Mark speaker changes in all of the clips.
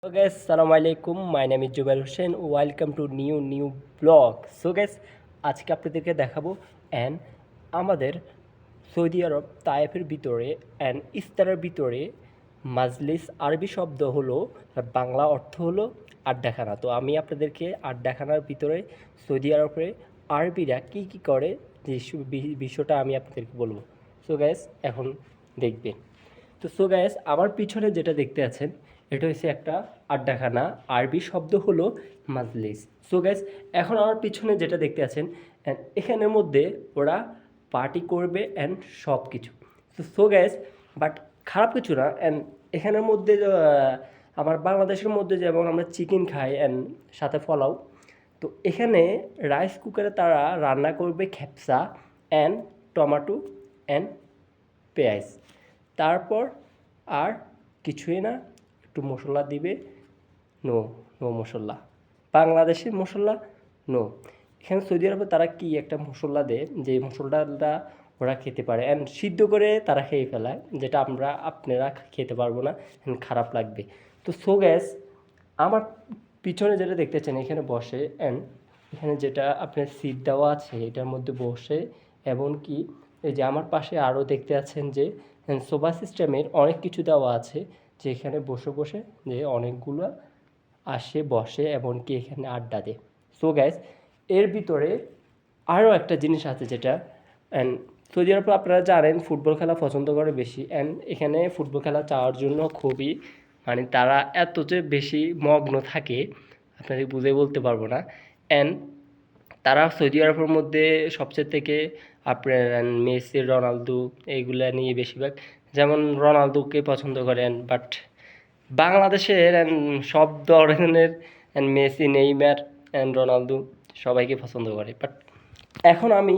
Speaker 1: So guys, Assalamu alaikum. My name is Jubail Hussein. Welcome to new vlog. So guys, আজকে আপনাদেরকে দেখাবো আমাদের Saudi আরব তায়েফের ভিতরে ইফতারের ভিতরে মাজলিস আরবি শব্দ হলো আর বাংলা অর্থ হলো আড্ডাখানা। তো আমি আপনাদেরকে আড্ডাখানার ভিতরে সৌদি আরবে আরবিরা কি করে যে বিষয়টা আমি আপনাদেরকে বলবো। সো গাইস এখন দেখবেন। তো সো গাইস আমার পিছনে যেটা দেখতে আছেন এটা হচ্ছে একটা আড্ডাখানা, আরবি শব্দ হলো মাজলিস। সো গাইস এখন আমার পিছনে যেটা দেখতে আছেন এখানের মধ্যে ওরা পার্টি করবে সব কিছু। সো গাইস বাট খারাপ কিছু না। এখানের মধ্যে আমার বাংলাদেশের মধ্যে যেমন আমরা চিকেন খাই সাথে পোলাও, তো এখানে রাইস কুকারে তারা রান্না করবে খেপসা টমেটো পেঁয়াজ, তারপর আর কিছুই না, একটু মশলা দিবে। নো মশলা, বাংলাদেশের মশলা নো। এখানে সৌদি আরবে তারা কি একটা মশলা দেয়, যে মশলাটা ওরা খেতে পারে সিদ্ধ করে তারা খেয়ে ফেলায়, যেটা আপনারা খেতে পারবো না, খারাপ লাগবে। তো সো গ্যাস আমার পিছনে যেটা দেখতেছেন এখানে বসে এখানে যেটা আপনার সিট দেওয়া আছে এটার মধ্যে বসে, এমনকি এই যে আমার পাশে আরও দেখতে আছেন যে সোফা সিস্টেমের অনেক কিছু দেওয়া আছে, যে এখানে বসে যে অনেকগুলো আসে বসে এমনকি এখানে আড্ডা দেয়। সো গ্যাস এর ভিতরে আরও একটা জিনিস আছে যেটা সৌদি আরব আপনারা জানেন ফুটবল খেলা পছন্দ করে বেশি, এখানে ফুটবল খেলা চাওয়ার জন্য খুবই তারা এত যে বেশি মগ্ন থাকে আপনাদের বুঝে বলতে পারবো না। তারা সৌদি আরবের মধ্যে সবচেয়ে থেকে আপনার মেসি রোনালদো এইগুলা নিয়ে বেশিরভাগ, যেমন রোনালদোকে পছন্দ করেন, বাট বাংলাদেশের সব ধরনের মেসি নেইমার রোনালদো সবাইকে পছন্দ করে। বাট এখন আমি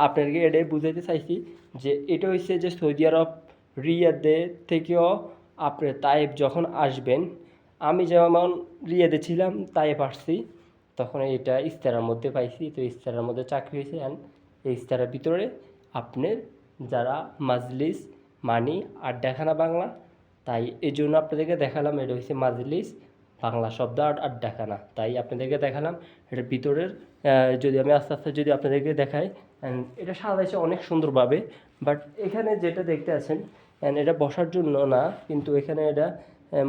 Speaker 1: আপনাদেরকে এটাই বুঝাইতে চাইছি যে এটা হচ্ছে যে সৌদি আরব রিয়াদে থেকেও আপনার তাইফ যখন আসবেন, আমি যেমন রিয়াদে ছিলাম তাইফ আসছি, তখন এটা ইস্তারার মধ্যে পাইছি। তো ইস্তারার মধ্যে চাকরি হয়েছে এই ইস্তারার ভিতরে আপনার যারা মাজলিস আড্ডাখানা বাংলা, তাই এই জন্য আপনাদেরকে দেখালাম এটা হচ্ছে মাজলিস বাংলা শব্দ আড্ডাখানা, তাই আপনাদেরকে দেখালাম এটার ভিতরের। যদি আমি আস্তে আস্তে যদি আপনাদেরকে দেখাই, এটা সাজাইছে অনেক সুন্দরভাবে। বাট এখানে যেটা দেখতে আছেন এটা বসার জন্য না, কিন্তু এখানে এটা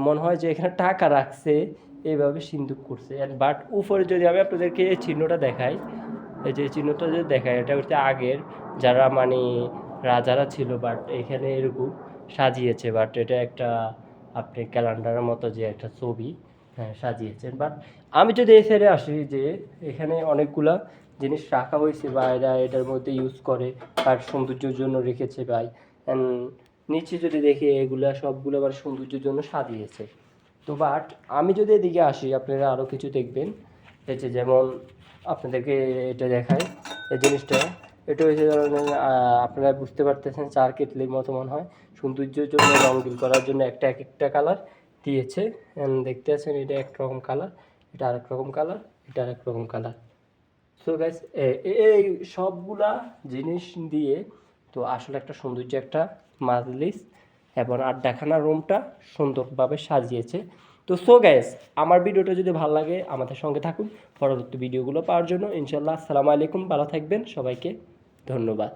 Speaker 1: মনে হয় যে এখানে টাকা রাখছে, এইভাবে সিন্দুক করছে। বাট উপরে যদি আমি আপনাদেরকে এই চিহ্নটা দেখাই, এই যে চিহ্নটা যদি দেখাই, এটা হচ্ছে আগের যারা রাজারা ছিল, বাট এখানে এরকম সাজিয়েছে। বাট এটা একটা আপনি ক্যালেন্ডারের মতো যে একটা ছবি সাজিয়েছেন। বাট আমি যদি এই সাইডে আসি, যে এখানে অনেকগুলা জিনিস রাখা হয়েছে বা এটার মধ্যে ইউজ করে আর সৌন্দর্যের জন্য রেখেছে ভাই। নিচে যদি দেখি এগুলা সবগুলো আবার সৌন্দর্যের জন্য সাজিয়েছে। তো বাট আমি যদি এদিকে আসি আপনারা আরও কিছু দেখবেন, এই যে যেমন আপনাদেরকে এটা দেখায় এই জিনিসটা, এটা হচ্ছে আপনারা বুঝতে পারতেছেন চার কেটলির মতো মনে হয়, সৌন্দর্যের জন্য রঙিন করার জন্য এক একটা কালার দিয়েছে। দেখতে আছেন এটা একরকম কালার, এটা আরেক রকম কালার, এটা আরেক রকম কালার। সো গাইস এই সবগুলা জিনিস দিয়ে তো আসলে একটা সৌন্দর্য একটা মাজলিস এবং আড্ডাখানা রুমটা সুন্দরভাবে সাজিয়েছে। তো সো গাইস আমার ভিডিওটা যদি ভালো লাগে আমাদের সঙ্গে থাকুন পরবর্তী ভিডিওগুলো পাওয়ার জন্য। ইনশাল্লাহ আসসালামু আলাইকুম, ভালো থাকবেন, সবাইকে ধন্যবাদ।